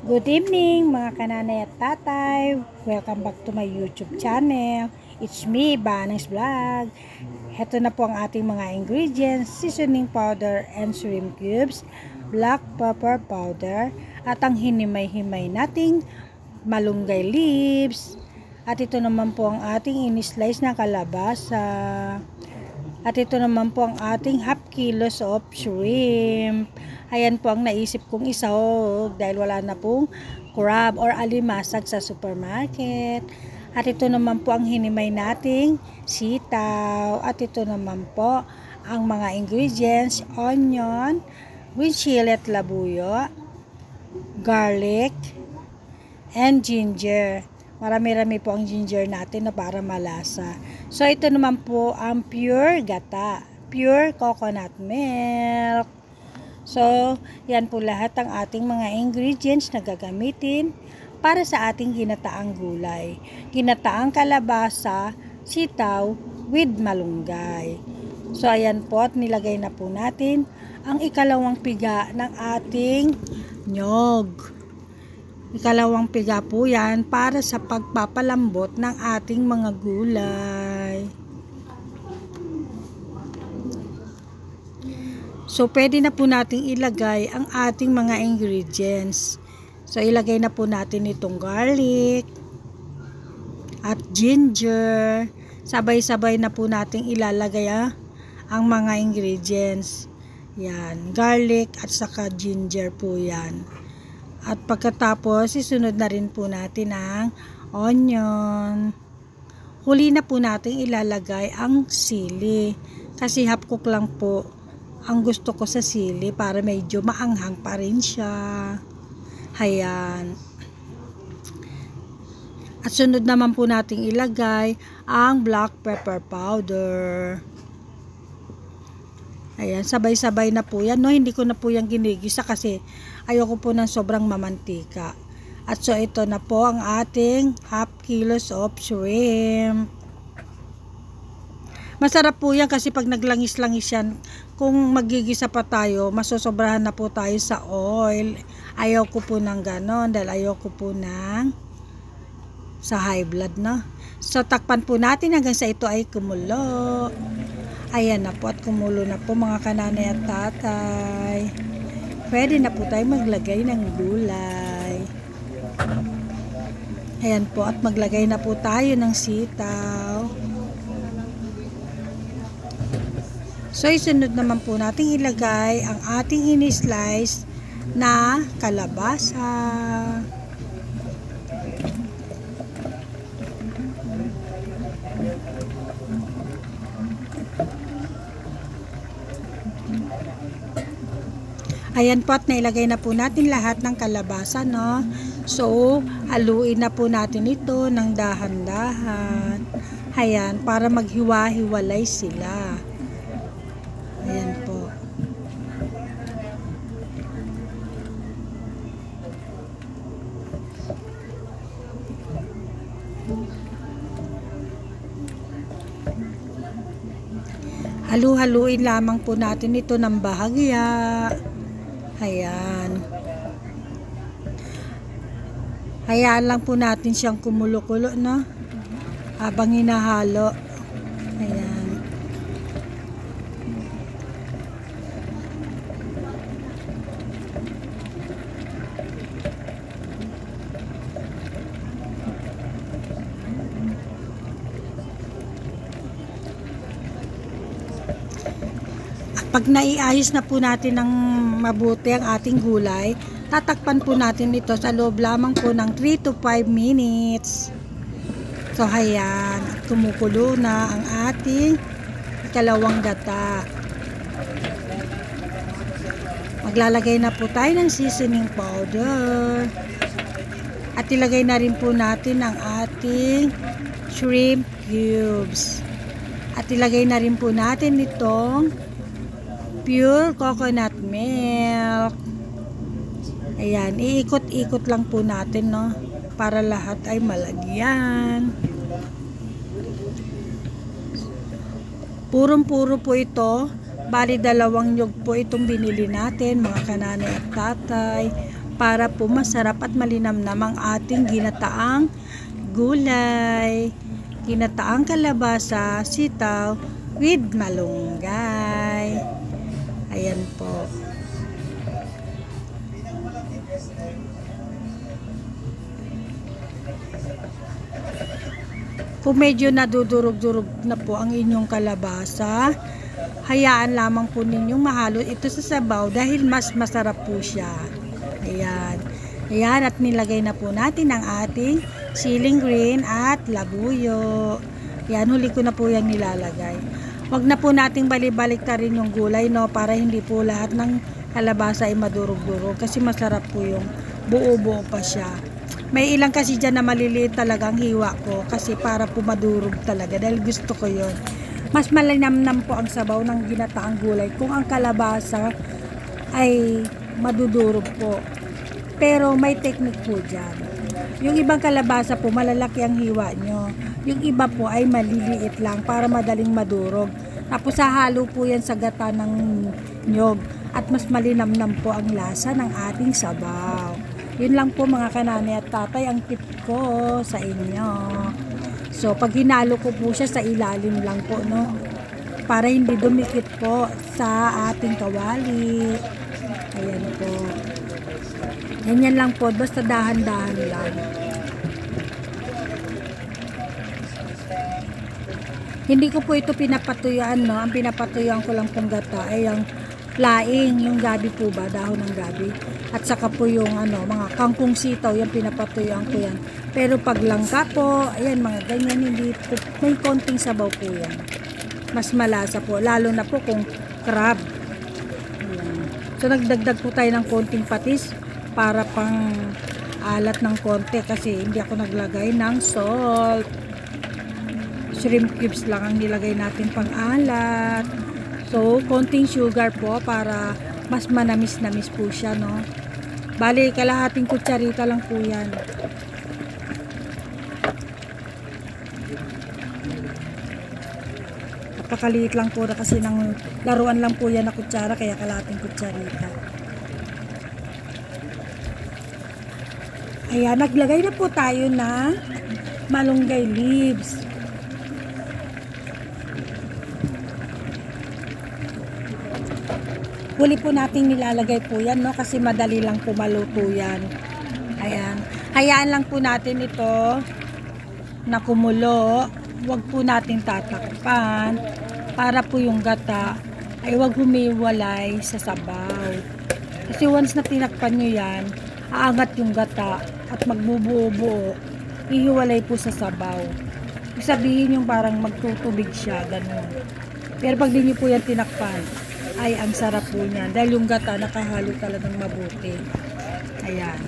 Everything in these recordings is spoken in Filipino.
Good evening mga kananay at tatay. Welcome back to my YouTube channel. It's me, Banang's Vlog. Heto na po ang ating mga ingredients: seasoning powder and shrimp cubes, black pepper powder, at ang hinimay-himay nating malunggay leaves. At ito naman po ang ating in-slice na kalabasa. At ito naman po ang ating half kilos of shrimp. Ayan po ang naisip kong isahog dahil wala na pong crab or alimasag sa supermarket. At ito naman po ang hinimay nating sitaw. At ito naman po ang mga ingredients: onion, green chili at labuyo, garlic, and ginger. Marami-rami po ang ginger natin na para malasa. So ito naman po ang pure gata, pure coconut milk. So yan po lahat ang ating mga ingredients na gagamitin para sa ating ginataang gulay. Ginataang kalabasa, sitaw with malunggay. So ayan po, at nilagay na po natin ang ikalawang piga ng ating nyog. Ikalawang piga po yan para sa pagpapalambot ng ating mga gulay. So pwede na po nating ilagay ang ating mga ingredients. So ilagay na po natin itong garlic at ginger. Sabay-sabay na po nating ilalagay ang mga ingredients. Yan, garlic at saka ginger po yan. At pagkatapos, isunod na rin po natin ang onion. Huli na po natin ilalagay ang sili. Kasi half cook lang po ang gusto ko sa sili para medyo maanghang pa rin siya. Ayan. At sunod naman po natin ilagay ang black pepper powder. Ayan, sabay-sabay na po yan. No, hindi ko na po yan ginigisa kasi ayoko po ng sobrang mamantika. At so ito na po ang ating half kilos of shrimp. Masarap po yan kasi pag naglangis-langis yan, kung magigisa pa tayo, masosobrahan na po tayo sa oil. Ayoko po ng ganon dahil ayoko po ng sa high blood, no? So takpan po natin hanggang sa ito ay kumulo. Ayan na po, at kumulo na po mga kananay at tatay. Pwede na po tayo maglagay ng gulay. Ayan po, at maglagay na po tayo ng sitaw. So isunod naman po nating ilagay ang ating in-slice na kalabasa. Ayan po, at nailagay na po natin lahat ng kalabasa, no? So, haluin na po natin ito ng dahan-dahan. Ayan, para maghiwa-hiwalay sila. Ayan po. Halu-haluin lamang po natin ito ng bahagya. Ayan. Hayaan lang po natin siyang kumulo-kulo, no? Habang hinahalo. Ayan. Pag naiayos na po natin ng mabuti ang ating gulay, tatakpan po natin ito sa loob lamang po ng 3 to 5 minutes. So ayan, at kumukulo na ang ating ikalawang gata. Maglalagay na po tayo ng seasoning powder. At ilagay na rin po natin ang ating shrimp cubes. At ilagay na rin po natin itong pure coconut milk. Ayan, iikot-ikot lang po natin, no? Para lahat ay malagyan. Purong-puro po ito. Bali, 2 nyug po itong binili natin, mga kananay at tatay. para po masarap at malinamnam ang ating ginataang gulay. Ginataang kalabasa, sitaw with malunggay. Ayan po. Kung medyo nadudurog-durog na po ang inyong kalabasa, hayaan lamang po ninyong mahalo ito sa sabaw dahil mas masarap po siya. Ayan. Ayan, at nilagay na po natin ang ating siling green at labuyo. Ayan, huli ko na po yan nilalagay. Huwag na po nating balik-balik ta rin yung gulay, no, para hindi po lahat ng kalabasa ay madurog-durog kasi masarap po yung buo-buo pa siya. May ilang kasi dyan na maliliit talagang hiwa ko kasi para po madurog talaga dahil gusto ko yon. Mas malinamnam po ang sabaw ng ginataang gulay kung ang kalabasa ay madudurog po. Pero may technique po dyan. Yung ibang kalabasa po malalaki ang hiwa nyo. Yung iba po ay maliliit lang para madaling madurog. Tapos hahalo po yan sa gata ng nyog at mas malinamnam po ang lasa ng ating sabaw. Yun lang po mga kanani at tatay ang tip ko sa inyo. So pag hinalo ko po siya sa ilalim lang po, no, para hindi dumikit po sa ating kawali. Ayan po. Ganyan lang po, basta dahan-dahan lang. Hindi ko po ito pinapatuyuan, no. Ang pinapatuyuan ko lang pong gata ay ang laing, yung gabi po ba, dahon ng gabi. At saka po yung mga kangkong sitaw, yan pinapatuyuan ko yan. Pero pag langka po, ayan mga ganyan, hindi po, may konting sabaw po yan. Mas malasa po, lalo na po kung crab. Ayan. So nagdagdag po tayo ng konting patis para pang alat ng konti kasi hindi ako naglagay ng salt. Shrimp cubes lang ang nilagay natin pang alat. So, konting sugar po para mas manamis-namis po siya, no? Bali, kalahating kutsarita lang po yan. Napakaliit lang po na kasi ng laruan lang po yan na kutsara, kaya kalahating kutsarita. Ayan, naglagay na po tayo na malunggay leaves. Huli po nating nilalagay po yan, no? Kasi madali lang po maluto yan. Ayan. Hayaan lang po natin ito na kumulo. Huwag po natin tatakpan para po yung gata ay huwag humiwalay sa sabaw. Kasi once na tinakpan nyo yan, aangat yung gata at magbubuo-buo. Ihiwalay po sa sabaw. Sabihin yung parang magtutubig siya, ganun. Pero pag di nyo po yan tinakpan, ay ang sarap po niyan dahil yung gata nakahalo talagang mabuti. Ayan.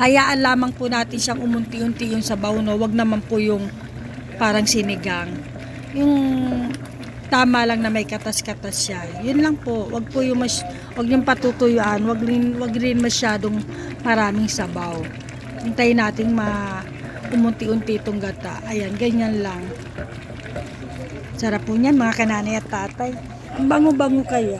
Hayaan lamang po natin siyang umunti-unti yung sabaw, no? Wag naman po yung parang sinigang. Yung tama lang na may katas-katas siya. Yun lang po. Wag po yung wag yung patutuyuan, wag rin masyadong maraming sabaw. Hintayin nating umunti-unti itong gata. Ayan, ganyan lang. Sarap po niyan mga kananay at tatay. Ang bango-bango kaya.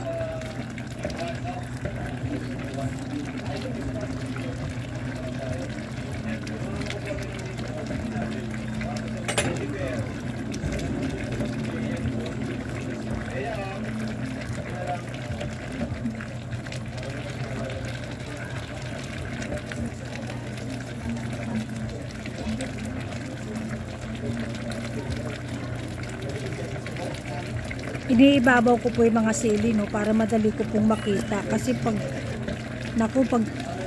Iniibabaw ko po yung mga sili, no, para madali ko pong makita. Kasi pag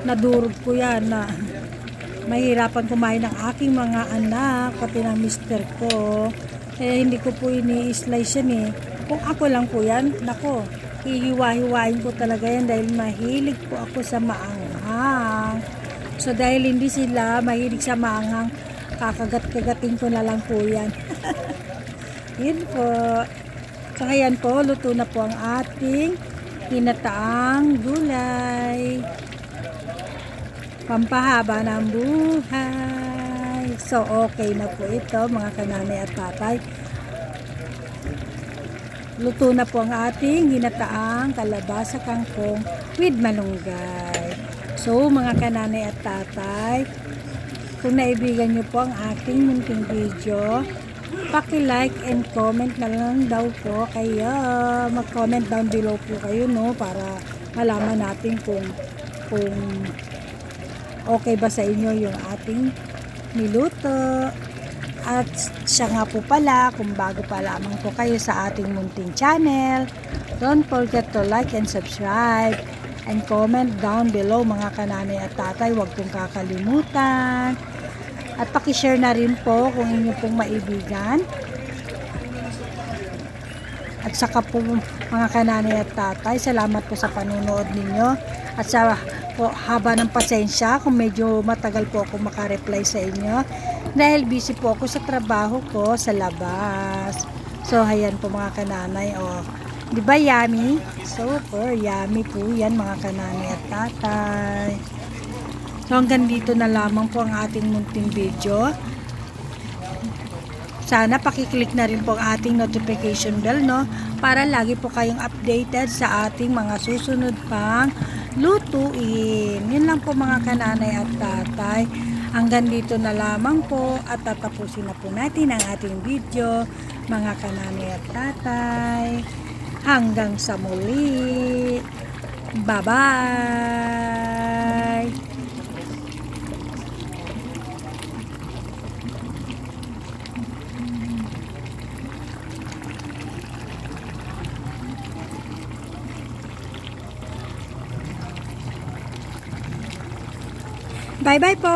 nadurog ko yan na mahirapan kumain ng aking mga anak, pati ng mister ko. Kaya hindi ko po ini-slice yan eh. Kung ako lang po yan, nako, hihiwa-hiwain ko talaga yan dahil mahilig po ako sa maanghang. So dahil hindi sila mahilig sa maanghang, kakagat-kagatin ko na lang po yan. Yun po. So ayan po, luto na po ang ating ginataang gulay. Pampahaba ng buhay. So okay na po ito mga kananay at tatay. Luto na po ang ating ginataang kalabasa kangkong with malunggay. So So, mga kananay at tatay, kung naibigan nyo po ang ating munting video, paki-like and comment na lang daw po. Kaya mag-comment down below po kayo, no, para malaman natin kung okay ba sa inyo yung ating niluto. At siya nga po pala, kung bago pa lamang po kayo sa ating munting channel, don't forget to like and subscribe and comment down below, mga kananay at tatay. Huwag pong kakalimutan. At pakishare na rin po kung inyo pong maibigan. At saka po, mga kananay at tatay, salamat po sa panunood ninyo. At sa po, haba ng pasensya kung medyo matagal po ako makareply sa inyo. Dahil busy po ako sa trabaho ko sa labas. So, ayan po mga kananay. Oh, di ba yummy? Super yummy po yan, mga kananay at tatay. So, hanggang dito na lamang po ang ating munting video. Sana pakiclick na rin po ang ating notification bell, no? Para lagi po kayong updated sa ating mga susunod pang lutuin. Yun lang po, mga kananay at tatay. Hanggang dito na lamang po at tatapusin na po natin ang ating video, mga kananay at tatay. Hanggang sa muli. Bye-bye! Bye-bye po!